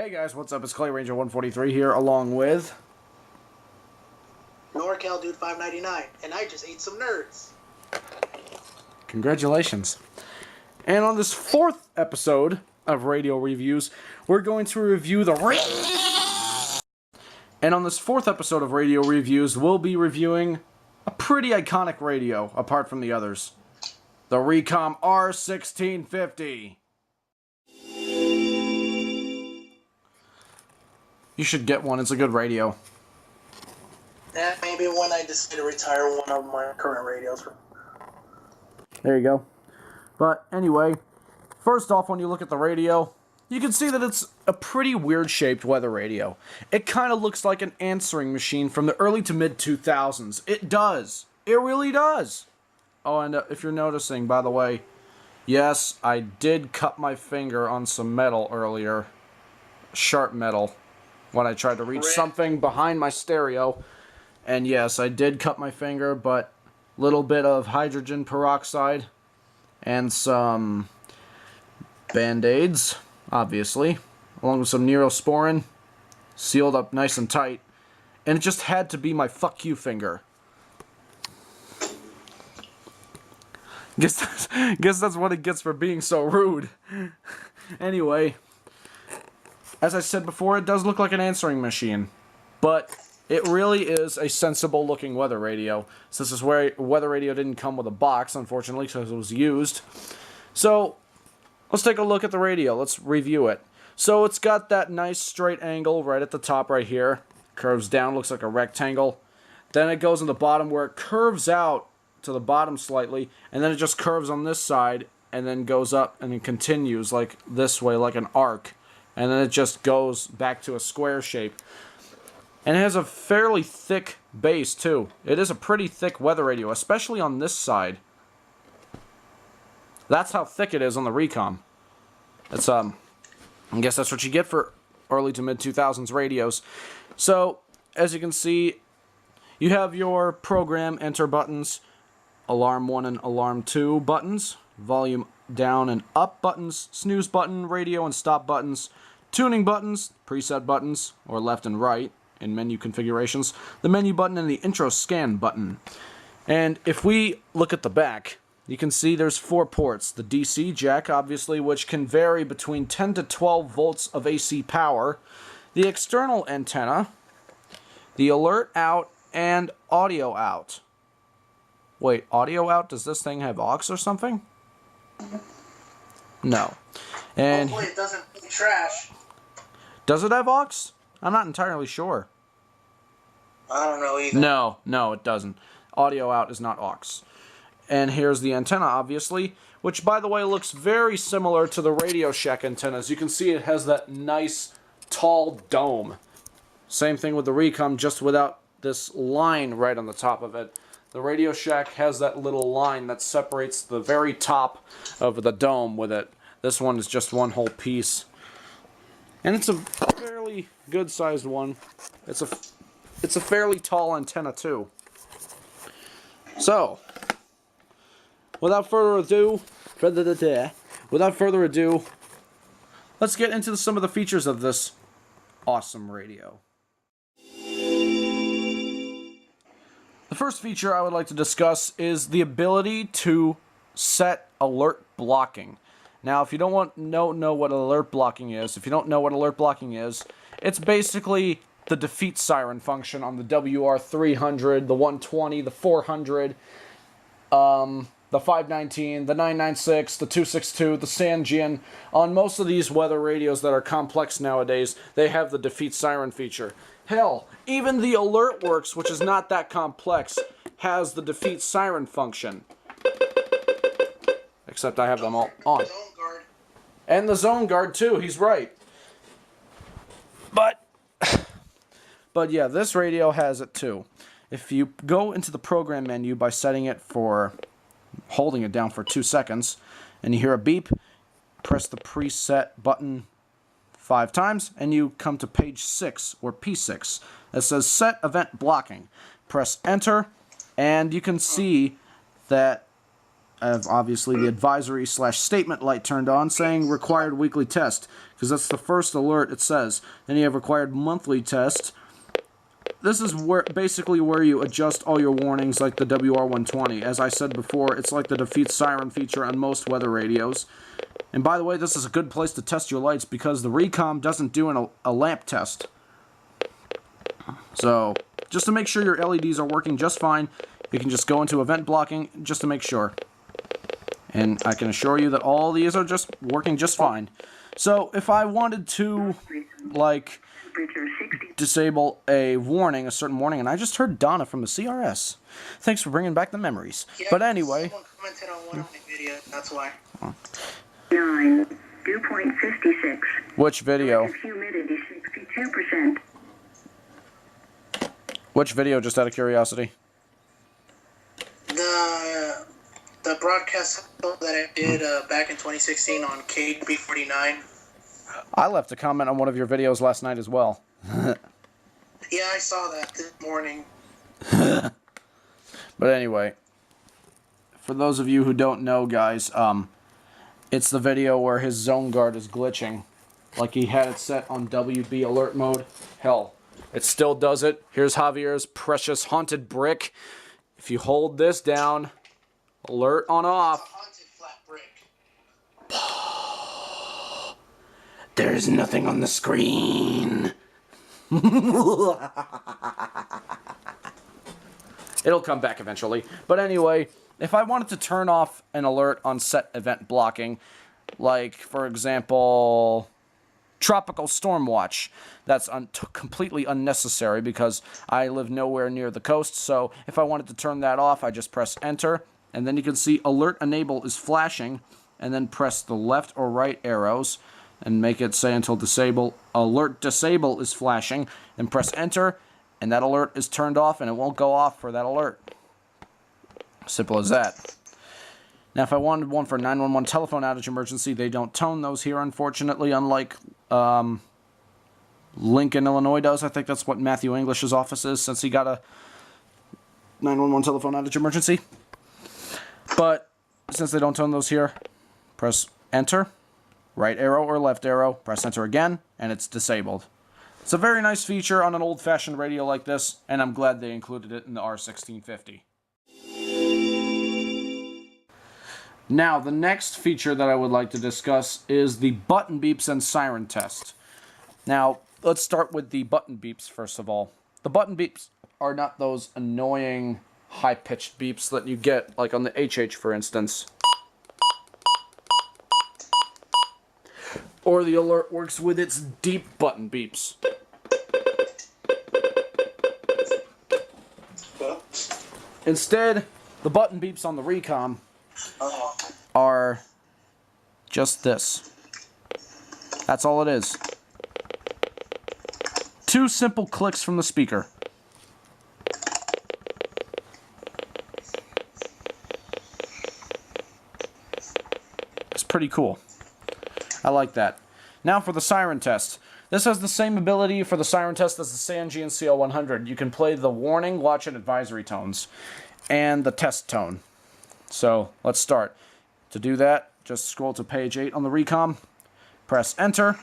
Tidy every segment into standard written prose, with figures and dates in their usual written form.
Hey guys, what's up? It's Clay Ranger 143 here, along with NorCal Dude 599, and I just ate some nerds. Congratulations. And on this fourth episode of Radio Reviews, we're going to review the And on this fourth episode of Radio Reviews, we'll be reviewing a pretty iconic radio, apart from the others. The Reecom R-1650. You should get one, it's a good radio. Yeah, maybe when I decide to retire one of my current radios. There you go. But anyway, first off, when you look at the radio, you can see that it's a pretty weird-shaped weather radio. It kind of looks like an answering machine from the early to mid-2000s. It does. It really does. Oh, and if you're noticing, by the way, yes, I did cut my finger on some metal earlier. Sharp metal. When I tried to reach something behind my stereo. And yes, I did cut my finger, but a little bit of hydrogen peroxide and some Band-Aids, obviously, along with some Neosporin, sealed up nice and tight. And it just had to be my fuck you finger. Guess that's what it gets for being so rude. Anyway, as I said before, it does look like an answering machine, but it really is a sensible looking weather radio, since this weather radio didn't come with a box, unfortunately, because it was used. So, let's take a look at the radio. Let's review it. So, it's got that nice straight angle right at the top right here. Curves down, looks like a rectangle. Then it goes in the bottom where it curves out to the bottom slightly, and then it just curves on this side, and then goes up, and it continues like this way, like an arc. And then it just goes back to a square shape. And it has a fairly thick base, too. It is a pretty thick weather radio, especially on this side. That's how thick it is on the Reecom. It's, I guess that's what you get for early to mid-2000s radios. So, as you can see, you have your program enter buttons, alarm 1 and alarm 2 buttons, volume down and up buttons, snooze button, radio and stop buttons, tuning buttons, preset buttons, or left and right in menu configurations, the menu button, and the intro scan button. And if we look at the back, you can see there's 4 ports. The DC jack, obviously, which can vary between 10 to 12 volts of AC power, the external antenna, the alert out, and audio out. Wait, audio out? Does this thing have aux or something? No. And hopefully it doesn't be trash. Does it have aux? I'm not entirely sure. I don't know either. No, it doesn't. Audio out is not aux. And here's the antenna, obviously, which, by the way, looks very similar to the Radio Shack antennas. You can see it has that nice, tall dome. Same thing with the Reecom, just without this line right on the top of it. The Radio Shack has that little line that separates the very top of the dome with it. This one is just one whole piece. And it's a fairly good-sized one. It's a fairly tall antenna, too. So, without further ado, let's get into some of the features of this awesome radio. The first feature I would like to discuss is the ability to set alert blocking. Now, if you don't know what alert blocking is, it's basically the defeat siren function on the WR300, the 120, the 400, the 519, the 996, the 262, the Sanjian. On most of these weather radios that are complex nowadays, they have the defeat siren feature. Hell, even the AlertWorks, which is not that complex, has the defeat siren function. Except I have them all on. And the zone guard, too. He's right. But yeah, this radio has it, too. If you go into the program menu by setting it for holding it down for 2 seconds, and you hear a beep, press the preset button 5 times, and you come to page 6, or P6, that says Set Event Blocking. Press Enter, and you can see that have obviously the advisory / statement light turned on saying required weekly test, because that's the first alert it says. Then you have required monthly test. This is basically where you adjust all your warnings like the WR120. As I said before, it's like the defeat siren feature on most weather radios. And by the way, this is a good place to test your lights because the Reecom doesn't do a lamp test. So, just to make sure your LEDs are working just fine, you can just go into event blocking just to make sure. And I can assure you that all these are just working just fine. So, if I wanted to, like, disable a certain warning, and I just heard Donna from the CRS. Thanks for bringing back the memories. Yeah, but anyway... someone commented on one of my videos, that's why. 9, 2.56. Which video? Humidity 62%. Which video, just out of curiosity? The broadcast that I did back in 2016 on KB49. I left a comment on one of your videos last night as well. Yeah, I saw that this morning. But anyway, for those of you who don't know, guys, it's the video where his zone guard is glitching. Like he had it set on WB alert mode. Hell, it still does it. Here's Javier's precious haunted brick. If you hold this down, alert on off. It's a haunted flat brick. There's nothing on the screen. It'll come back eventually. But anyway, if I wanted to turn off an alert on set event blocking, like, for example, Tropical Storm Watch, that's completely unnecessary because I live nowhere near the coast, so if I wanted to turn that off, I just press enter, and then you can see alert enable is flashing, and then press the left or right arrows, and make it say until alert disable is flashing, and press enter, and that alert is turned off, and it won't go off for that alert. Simple as that. Now, if I wanted one for 911 telephone outage emergency, they don't tone those here, unfortunately, unlike Lincoln, Illinois does. I think that's what Matthew English's office is, since he got a 911 telephone outage emergency. But since they don't tone those here, press enter, right arrow or left arrow, press enter again, and it's disabled. It's a very nice feature on an old-fashioned radio like this, and I'm glad they included it in the R-1650. Now, the next feature that I would like to discuss is the button beeps and siren test. Now, let's start with the button beeps first of all. The button beeps are not those annoying, high-pitched beeps that you get, like on the HH, for instance. Or the alert works with its deep button beeps. Instead, the button beeps on the Reecom are just this. That's all it is. 2 simple clicks from the speaker. It's pretty cool. I like that. Now for the siren test. This has the same ability for the siren test as the SAME and CL100. You can play the warning, watch, and advisory tones, and the test tone. So, let's start. To do that, just scroll to page 8 on the Reecom, press enter.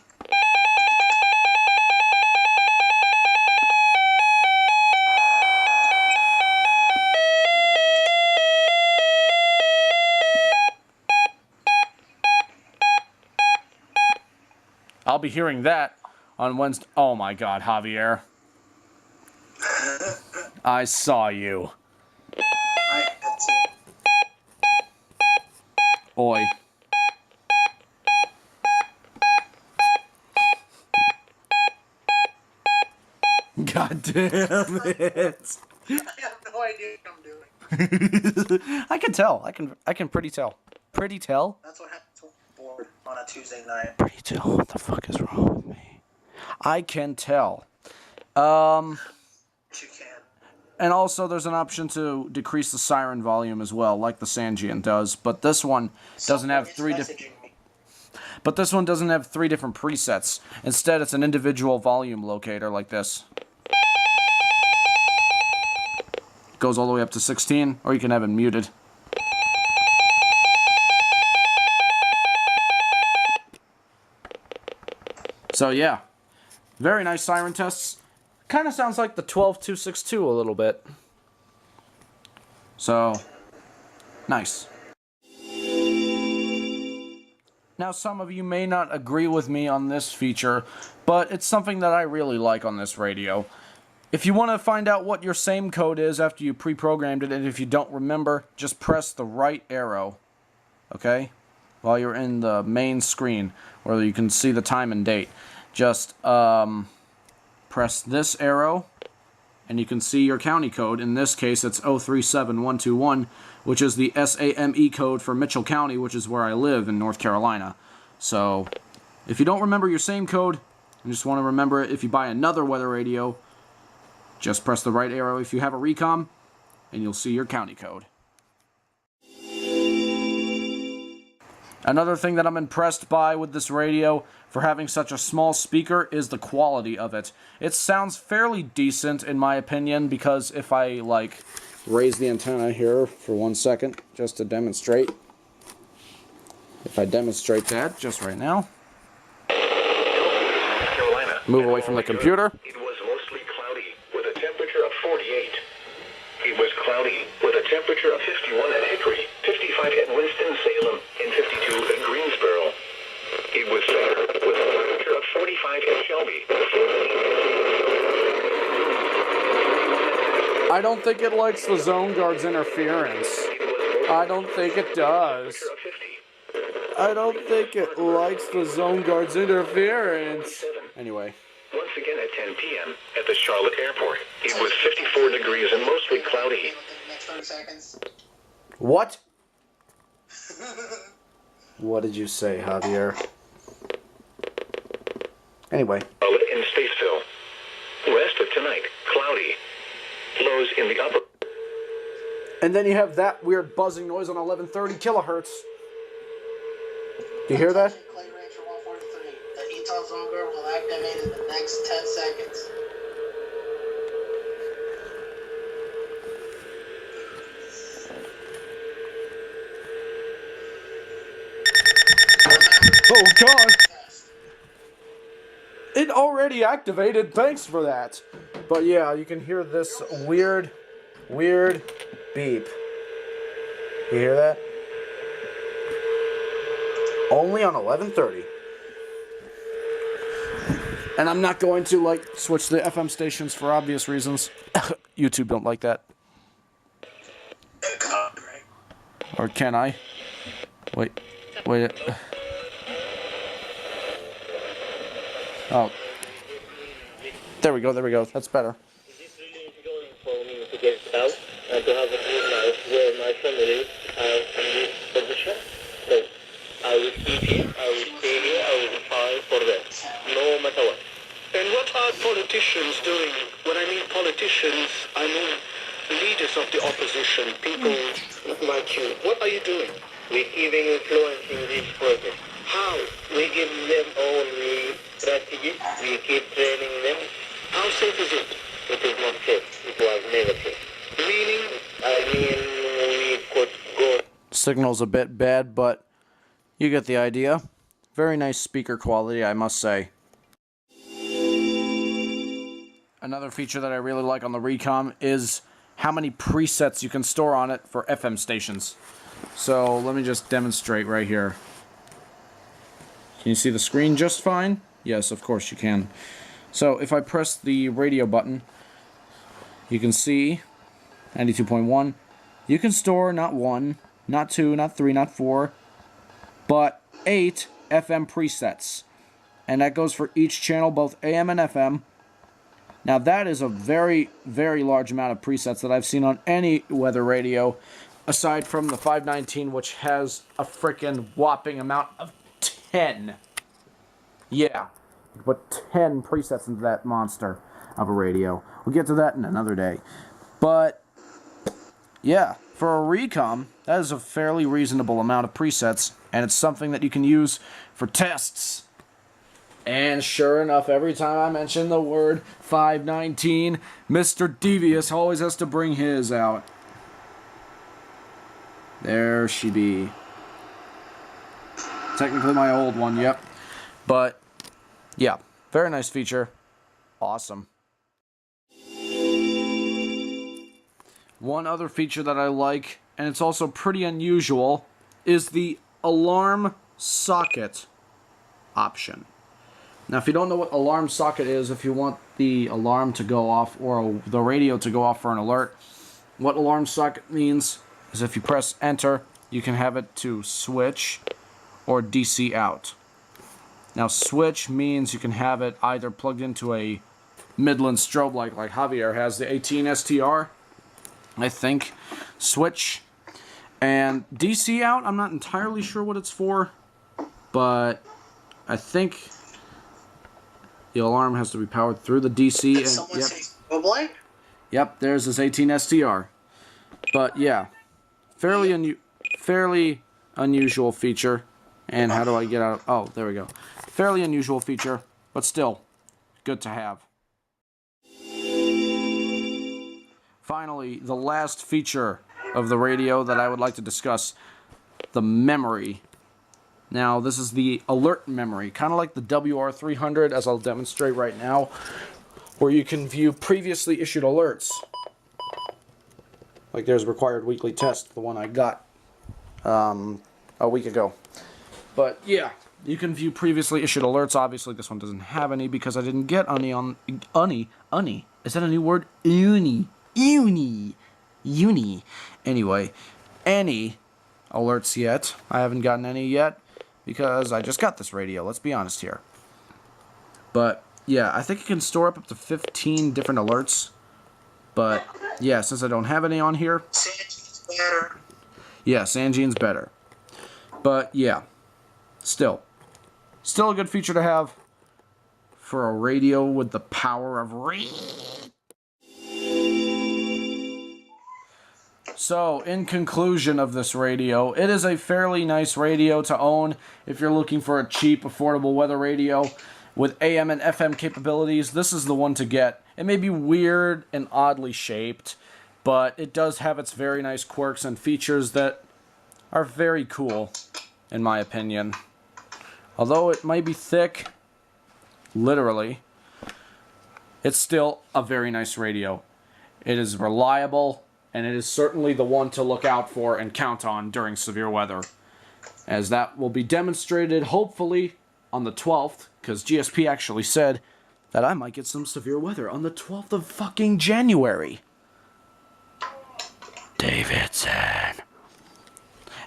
I'll be hearing that on Wednesday. Oh my God, Javier. I saw you. I had to. Oi. God damn it. I have no idea what I'm doing. I can tell. I can pretty tell. Pretty tell? That's what happens when I'm bored on a Tuesday night. Pretty tell. What the fuck is wrong with me? I can tell. You can. And also there's an option to decrease the siren volume as well, like the Sangean does, but this one doesn't have three different presets. Instead, it's an individual volume locator like this. Goes all the way up to 16, or you can have it muted. So yeah, very nice siren tests. Kind of sounds like the 12262 a little bit. So, nice. Now, some of you may not agree with me on this feature, but it's something that I really like on this radio. If you want to find out what your S.A.M.E code is after you pre-programmed it, and if you don't remember, just press the right arrow, okay? While you're in the main screen, where you can see the time and date. Just press this arrow, and you can see your county code. In this case, it's 037121, which is the S.A.M.E code for Mitchell County, which is where I live in North Carolina. So, if you don't remember your S.A.M.E code, and just want to remember it if you buy another weather radio, just press the right arrow if you have a Reecom, and you'll see your county code. Another thing that I'm impressed by with this radio, for having such a small speaker, is the quality of it. It sounds fairly decent, in my opinion, because if I, like, raise the antenna here for 1 second, just to demonstrate. If I demonstrate that, just right now. Carolina. Move away from the computer. It was mostly cloudy, with a temperature of 48. It was cloudy, with a temperature of 51 at Hickory, 55 at Winston-Salem, and 52 at Greensboro. It was fair, with a temperature of 45 at Shelby. I don't think it likes the zone guard's interference. I don't think it does. I don't think it likes the zone guard's interference. Anyway. Once again at 10 p.m. at the Charlotte airport, it was 54 degrees and mostly cloudy. Next 30 seconds. What? What did you say, Javier? Anyway. Charlotte and Statesville. Rest of tonight, cloudy. Lows in the upper. And then you have that weird buzzing noise on 1130 kilohertz. Do you hear that? Clay Rancher 143. The ETOL zone guard will activate in the next 10 seconds. Oh God! It already activated, thanks for that. But yeah, you can hear this weird beep. You hear that? Only on 1130. And I'm not going to, like, switch the FM stations for obvious reasons. YouTube don't like that. Or can I? Wait. Oh. There we go. That's better. Is it really going for me to get out and to have a good life where my family are in this position? No. I will keep here, I will stay here, I will fight for them, no matter what. And what are politicians doing? When I mean politicians, I mean leaders of the opposition, people like you. What are you doing? We're giving influencing this process. How? We give them all the strategy, we keep training them. How safe is it? It is not safe, it was never safe. Meaning? I mean, we could go. Signal's a bit bad, but you get the idea. Very nice speaker quality, I must say. Another feature that I really like on the Reecom is how many presets you can store on it for FM stations. So let me just demonstrate right here. Can you see the screen just fine? Yes, of course you can. So if I press the radio button, you can see 92.1. You can store not 1, not 2, not 3, not 4, but 8 FM presets. And that goes for each channel, both AM and FM. Now that is a very, very large amount of presets that I've seen on any weather radio, aside from the 519, which has a frickin' whopping amount of 10. Yeah, you put 10 presets into that monster of a radio. We'll get to that in another day. But, yeah, for a Reecom, that is a fairly reasonable amount of presets, and it's something that you can use for tests. And sure enough, every time I mention the word 519, Mr. Devious always has to bring his out. There she be. Technically my old one, yep. But, yeah. Very nice feature. Awesome. One other feature that I like, and it's also pretty unusual, is the alarm socket option. Now, if you don't know what alarm socket is, if you want the alarm to go off or the radio to go off for an alert, what alarm socket means is if you press enter, you can have it to switch or DC out. Now, switch means you can have it either plugged into a Midland strobe light like Javier has, the 18 STR, I think, switch. And DC out, I'm not entirely sure what it's for, but I think the alarm has to be powered through the DC. Did someone say strobe light? Yep, there's this 18 STR. But yeah, fairly unusual feature. And how do I get out? Oh, there we go. Fairly unusual feature, but still good to have. Finally, the last feature of the radio that I would like to discuss, the memory. Now, this is the alert memory, kind of like the WR300, as I'll demonstrate right now, where you can view previously issued alerts. Like there's required weekly test, the one I got a week ago. But yeah, you can view previously issued alerts. Obviously, this one doesn't have any because I didn't get any on uni. Is that a new word? Uni. Anyway, any alerts yet. I haven't gotten any yet because I just got this radio. Let's be honest here. But yeah, I think it can store up to 15 different alerts. But yeah, since I don't have any on here, Sangene's better. yeah, Sangene's better. But yeah, still a good feature to have for a radio with the power of So, in conclusion of this radio, it is a fairly nice radio to own if you're looking for a cheap, affordable weather radio with AM and FM capabilities. This is the one to get. It may be weird and oddly shaped, but it does have its very nice quirks and features that are very cool, in my opinion. Although it might be thick, literally, it's still a very nice radio. It is reliable, and it is certainly the one to look out for and count on during severe weather, as that will be demonstrated, hopefully, on the 12th, because GSP actually said that I might get some severe weather on the 12th of fucking January. Davidson.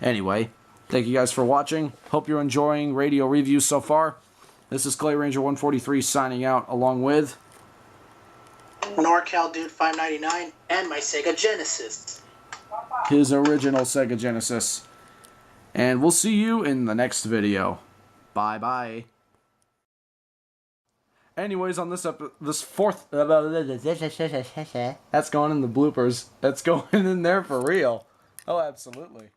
Anyway, thank you guys for watching. Hope you're enjoying radio reviews so far. This is Clay Ranger 143 signing out, along with NorCal Dude 599 and my Sega Genesis. his original Sega Genesis. And we'll see you in the next video. Bye-bye. Anyways, on this fourth... That's going in the bloopers. That's going in there for real. Oh, absolutely.